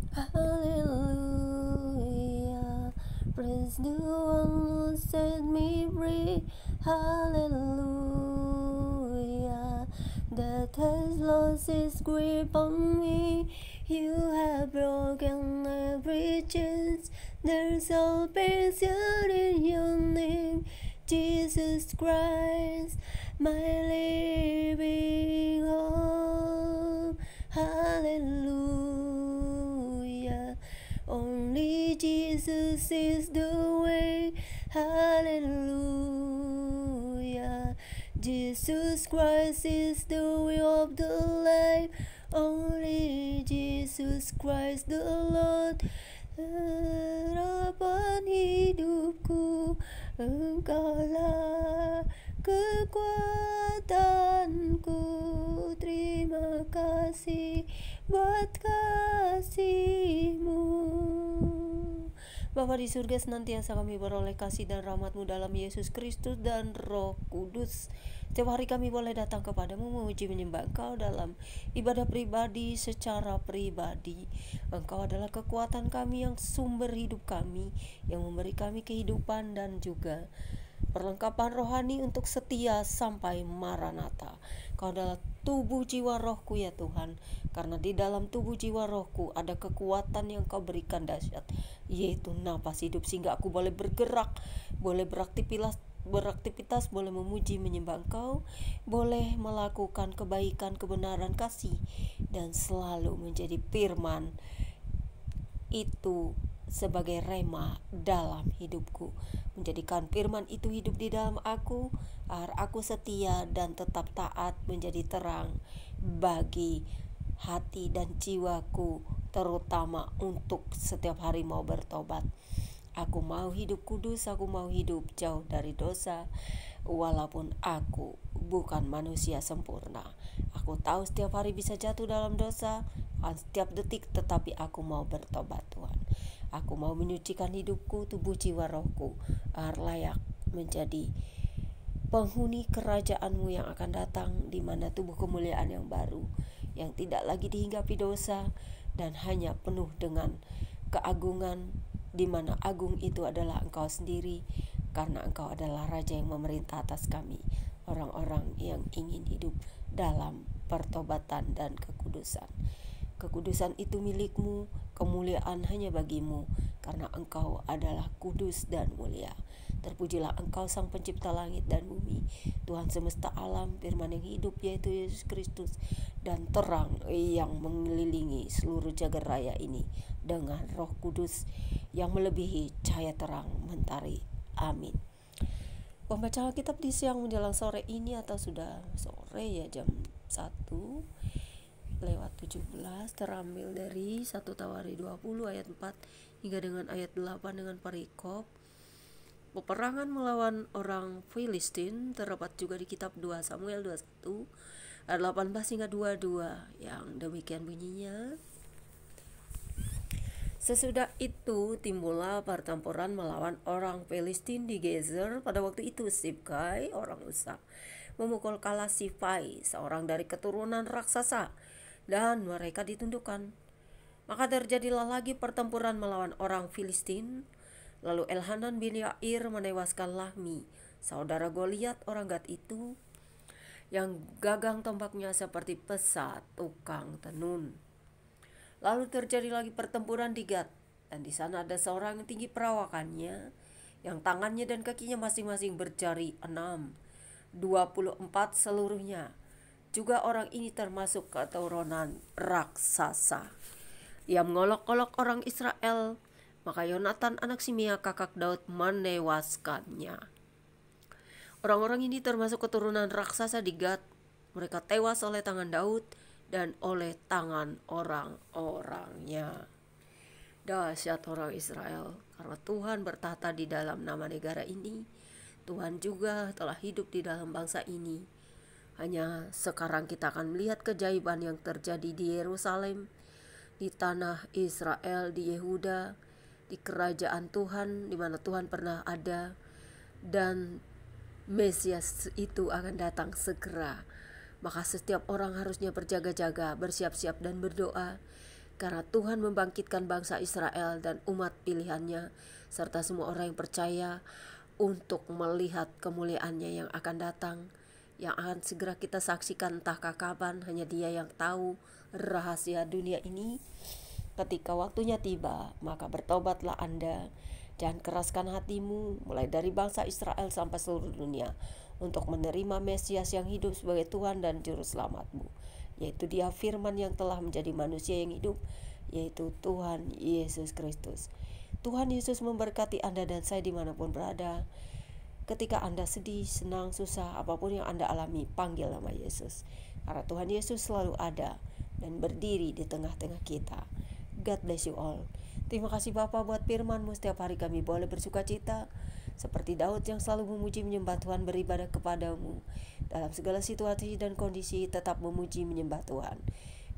Hallelujah. Praise the one who set me free. Hallelujah. Death has lost its grip on me. You have broken every chains. There's salvation in your name, Jesus Christ, my living hope. Hallelujah. Only Jesus is the way. Hallelujah. Jesus Christ is the way of the life. Only Jesus Christ the Lord. Harapan hidupku, Engkaulah kekuatanku. Terima kasih buat kasih-Mu. Bapa di surga, senantiasa kami beroleh kasih dan rahmat-Mu dalam Yesus Kristus dan Roh Kudus. Setiap hari kami boleh datang kepadamu, memuji menyembah Engkau dalam ibadah pribadi secara pribadi. Engkau adalah kekuatan kami, yang sumber hidup kami, yang memberi kami kehidupan dan juga perlengkapan rohani untuk setia sampai Maranatha. Kau adalah tubuh jiwa rohku ya Tuhan, karena di dalam tubuh jiwa rohku ada kekuatan yang Kau berikan dahsyat, yaitu napas hidup, sehingga aku boleh bergerak, boleh beraktivitas, boleh memuji menyembah Engkau, boleh melakukan kebaikan, kebenaran, kasih, dan selalu menjadi firman itu sebagai rema dalam hidupku, menjadikan firman itu hidup di dalam aku, agar aku setia dan tetap taat, menjadi terang bagi hati dan jiwaku, terutama untuk setiap hari mau bertobat. Aku mau hidup kudus, aku mau hidup jauh dari dosa, walaupun aku bukan manusia sempurna. Aku tahu setiap hari bisa jatuh dalam dosa, setiap detik, tetapi aku mau bertobat Tuhan. Aku mau menyucikan hidupku, tubuh, jiwa, rohku, agar layak menjadi penghuni kerajaan-Mu yang akan datang, di mana tubuh kemuliaan yang baru, yang tidak lagi dihinggapi dosa, dan hanya penuh dengan keagungan, di mana agung itu adalah Engkau sendiri, karena Engkau adalah Raja yang memerintah atas kami, orang-orang yang ingin hidup dalam pertobatan dan kekudusan. Kekudusan itu milik-Mu, kemuliaan hanya bagi-Mu, karena Engkau adalah kudus dan mulia. Terpujilah Engkau, Sang Pencipta langit dan bumi, Tuhan semesta alam, firman yang hidup yaitu Yesus Kristus, dan terang yang mengelilingi seluruh jagat raya ini dengan Roh Kudus yang melebihi cahaya terang mentari. Amin. Pembacaan Alkitab di siang menjelang sore ini, atau sudah sore ya, jam 1:17, terambil dari 1 Tawari 20 ayat 4 hingga dengan ayat 8 dengan perikop peperangan melawan orang Filistin, terdapat juga di kitab 2 Samuel 21 ayat 18 hingga 22, yang demikian bunyinya. Sesudah itu timbullah pertempuran melawan orang Filistin di Gezer. Pada waktu itu Sibkai orang Usa memukul kalah Sifai, seorang dari keturunan raksasa, dan mereka ditundukkan. Maka terjadilah lagi pertempuran melawan orang Filistin. Lalu Elhanan bin Yair menewaskan Lahmi, saudara Goliat orang Gad itu, yang gagang tombaknya seperti pesat tukang tenun. Lalu terjadi lagi pertempuran di Gad, dan di sana ada seorang yang tinggi perawakannya, yang tangannya dan kakinya masing-masing berjari 6, 24 seluruhnya. Juga orang ini termasuk keturunan raksasa. Dia mengolok-olok orang Israel, maka Yonatan anak Simea kakak Daud menewaskannya. Orang-orang ini termasuk keturunan raksasa di Gad. Mereka tewas oleh tangan Daud dan oleh tangan orang-orangnya. Dahsyat orang Israel, karena Tuhan bertahta di dalam nama negara ini. Tuhan juga telah hidup di dalam bangsa ini. Hanya sekarang kita akan melihat keajaiban yang terjadi di Yerusalem, di tanah Israel, di Yehuda, di kerajaan Tuhan, di mana Tuhan pernah ada, dan Mesias itu akan datang segera. Maka setiap orang harusnya berjaga-jaga, bersiap-siap dan berdoa, Karena Tuhan membangkitkan bangsa Israel dan umat pilihannya, serta semua orang yang percaya untuk melihat kemuliaannya yang akan datang, yang akan segera kita saksikan entahkah kapan, hanya Dia yang tahu rahasia dunia ini. Ketika waktunya tiba, maka bertobatlah Anda, jangan keraskan hatimu, mulai dari bangsa Israel sampai seluruh dunia, untuk menerima Mesias yang hidup sebagai Tuhan dan Juru Selamatmu, yaitu Dia firman yang telah menjadi manusia yang hidup, yaitu Tuhan Yesus Kristus. Tuhan Yesus memberkati Anda dan saya dimanapun berada. Ketika Anda sedih, senang, susah, apapun yang Anda alami, panggil nama Yesus, karena Tuhan Yesus selalu ada dan berdiri di tengah-tengah kita. God bless you all. Terima kasih Bapa buat firman-Mu. Setiap hari kami boleh bersuka cita seperti Daud yang selalu memuji menyembah Tuhan, beribadah kepadamu dalam segala situasi dan kondisi. Tetap memuji menyembah Tuhan,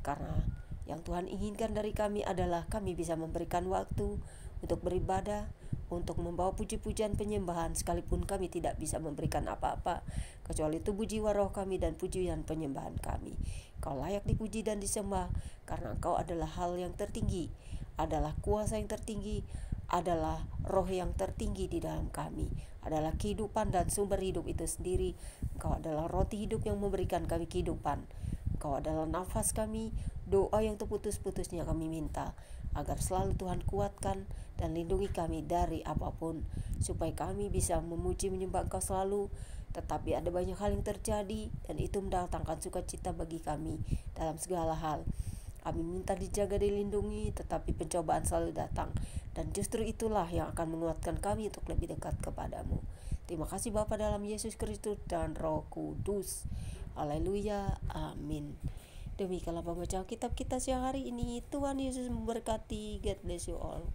karena yang Tuhan inginkan dari kami adalah kami bisa memberikan waktu untuk beribadah, untuk membawa puji-pujian penyembahan, sekalipun kami tidak bisa memberikan apa-apa kecuali tubuh jiwa roh kami dan pujian penyembahan kami. Kau layak dipuji dan disembah, karena Engkau adalah hal yang tertinggi, adalah kuasa yang tertinggi, adalah roh yang tertinggi di dalam kami, adalah kehidupan dan sumber hidup itu sendiri. Engkau adalah roti hidup yang memberikan kami kehidupan. Engkau adalah nafas kami. Doa yang terputus-putusnya kami minta agar selalu Tuhan kuatkan dan lindungi kami dari apapun, supaya kami bisa memuji menyembah Engkau selalu. Tetapi ada banyak hal yang terjadi, dan itu mendatangkan sukacita bagi kami dalam segala hal. Kami minta dijaga, dilindungi, tetapi pencobaan selalu datang, dan justru itulah yang akan menguatkan kami untuk lebih dekat kepadamu. Terima kasih Bapa dalam Yesus Kristus dan Roh Kudus. Haleluya, amin. Demikianlah pembacaan kitab kita siang hari ini. Tuhan Yesus memberkati. God bless you all.